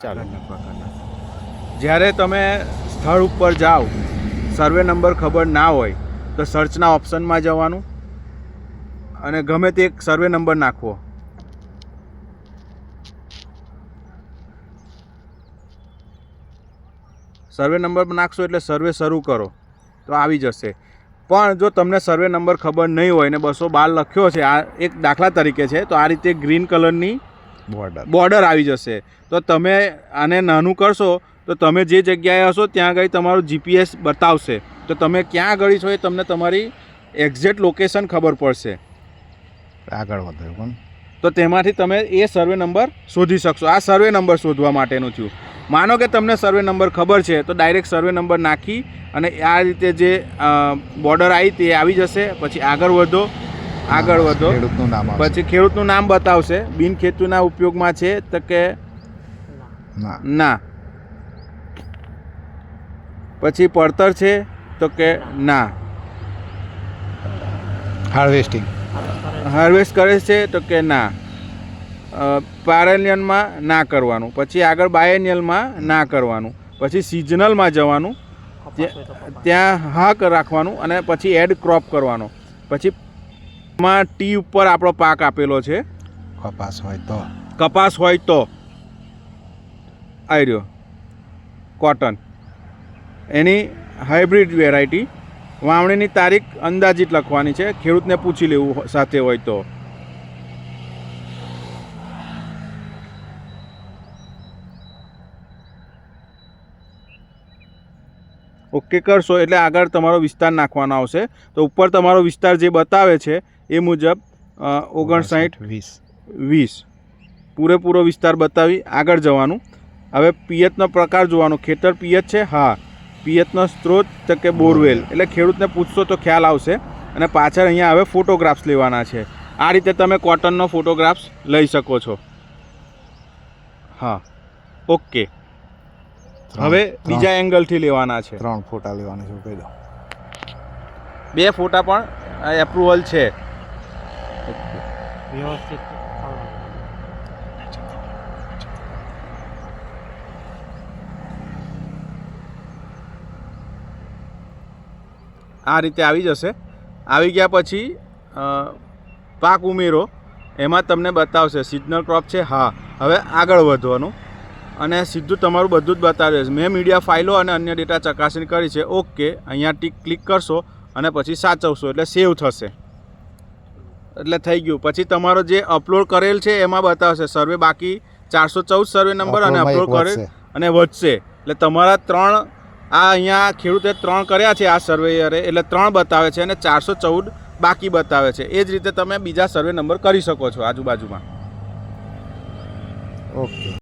ચાલો. જ્યારે તમે સ્થળ ઉપર જાઓ, સર્વે નંબર ખબર ના હોય તો સર્ચના ઓપ્શનમાં જવાનું અને ગમે તે એક સર્વે નંબર નાખવો. સર્વે નંબર નાખશો એટલે સર્વે શરૂ કરો તો આવી જશે. પણ જો તમને સર્વે નંબર ખબર નહીં હોય ને 212 લખ્યો છે, આ એક દાખલા તરીકે છે, તો આ રીતે ગ્રીન કલરની બોર્ડર આવી જશે. તો તમે આને નાનું કરશો તો તમે જે જગ્યાએ હશો ત્યાં આગળ તમારું જીપીએસ બતાવશે. તો તમે ક્યાં આગળ છો એ તમને તમારી એક્ઝેક્ટ લોકેશન ખબર પડશે. આગળ વધો પણ તો તેમાંથી તમે એ સર્વે નંબર શોધી શકશો. આ સર્વે નંબર શોધવા માટેનું થયું. માનો કે તમને સર્વે નંબર ખબર છે તો ડાયરેક્ટ સર્વે નંબર નાખી અને આ રીતે જે બોર્ડર આવી તે આવી જશે. પછી આગળ વધો, ખેડૂતનું નામ પછી ખેડૂતનું નામ બતાવશે. બિન ખેતીના ઉપયોગમાં છે તો કે ના. પછી પડતર છે તો કે ના. હાર્વેસ્ટ કરે છે તો કે ના. પેરેનિયલમાં ના કરવાનું. પછી આગળ બાયનિયલમાં ના કરવાનું. પછી સિઝનલમાં જવાનું, ત્યાં હા રાખવાનું અને પછી એડ ક્રોપ કરવાનો. પછી માં ટી ઉપર આપણો પાક આપેલો છે. કપાસ હોય તો આવી રહ્યો કોટન, એની હાઇબ્રિડ વેરાયટી. વાવણીની તારીખ અંદાજિત લખવાની છે, ખેડૂતને પૂછી લેવું સાથે હોય તો. ઓકે કરશો એટલે આગળ તમારો વિસ્તાર નાખવાનો આવશે. તો ઉપર તમારો વિસ્તાર જે બતાવે છે એ મુજબ 59-20 પૂરેપૂરો વિસ્તાર બતાવી આગળ જવાનું. હવે પિયતનો પ્રકાર જોવાનો. ખેતર પિયત છે? હા. પિયતનો સ્ત્રોત તો કે બોરવેલ. એટલે ખેડૂતને પૂછશો તો ખ્યાલ આવશે. અને પાછળ અહીંયા હવે ફોટોગ્રાફ્સ લેવાના છે. આ રીતે તમે કોટનનો ફોટોગ્રાફ્સ લઈ શકો છો. હા, ઓકે. હવે બીજા એંગલથી લેવાના છે. 3 ફોટા લેવાના છે, કહી દો. 2 ફોટા પણ એપ્રુવલ છે. વ્યવસ્થિત આ રીતે આવી જશે. આવી ગયા પછી પાક ઉમેરો. એમાં તમને બતાવશે સિઝનલ ક્રોપ છે. હા. હવે આગળ વધવાનું અને સીધું તમારું બધું જ બતાવે છે. મેં મીડિયા ફાઇલો અને અન્ય ડેટા ચકાસણી કરી છે. ઓકે, અહીંયા ટીક ક્લિક કરશો અને પછી સાચવશો એટલે સેવ થશે. એટલે થઈ ગયું. પછી તમારો જે અપલોડ કરેલ છે એમાં બતાવશે સર્વે બાકી 414 સર્વે નંબર અને અપલોડ કરેલ અને વધશે. એટલે તમારા 3 આ અહીંયા ખેડૂતે 3 કર્યા છે આ સર્વેયરે, એટલે 3 બતાવે છે અને 414 બાકી બતાવે છે. એ જ રીતે તમે બીજા સર્વે નંબર કરી શકો છો આજુબાજુમાં. ઓકે.